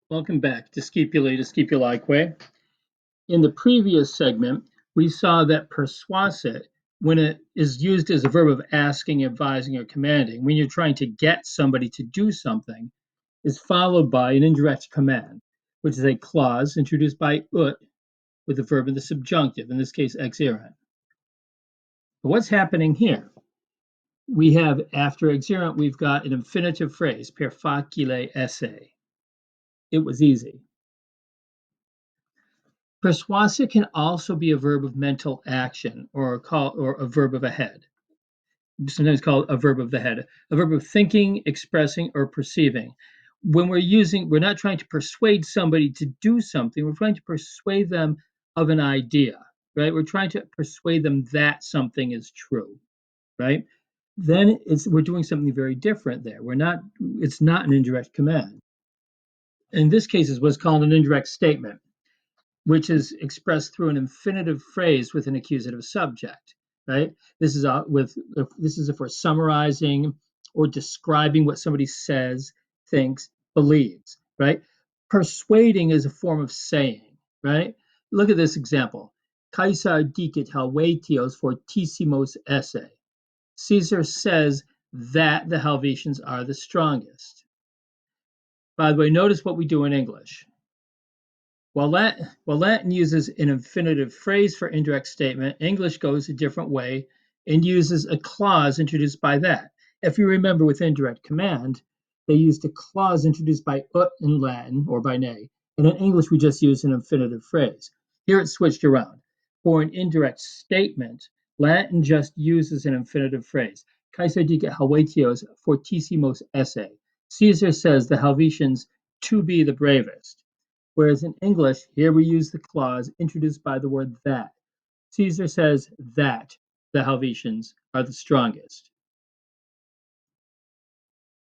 Welcome back to Scipulae. In the previous segment, we saw that persuasit, when it is used as a verb of asking, advising, or commanding, when you're trying to get somebody to do something, is followed by an indirect command, which is a clause introduced by ut with the verb in the subjunctive, in this case, exerent. But what's happening here? We have, after exerent, we've got an infinitive phrase, per facile esse. It was easy. Persuasive can also be a verb of mental action or a verb of a head, sometimes called a verb of the head, a verb of thinking, expressing, or perceiving. When we're not trying to persuade somebody to do something, we're trying to persuade them of an idea, right? We're trying to persuade them that something is true, right? Then we're doing something very different there. It's not an indirect command. In this case, it's what's called an indirect statement, which is expressed through an infinitive phrase with an accusative subject, right? This is if we're summarizing or describing what somebody says, thinks, believes, right? Persuading is a form of saying, right? Look at this example. Caesar dicit Helvetios fortissimos esse. Caesar says that the Helvetians are the strongest. By the way, notice what we do in English. While Latin uses an infinitive phrase for indirect statement, English goes a different way and uses a clause introduced by that. If you remember with indirect command, they used a clause introduced by ut in Latin or by ne, and in English we just use an infinitive phrase. Here it's switched around. For an indirect statement, Latin just uses an infinitive phrase. Caesar dicit Helvetios fortissimos esse. Caesar says the Helvetians to be the bravest. Whereas in English, here we use the clause introduced by the word that. Caesar says that the Helvetians are the strongest.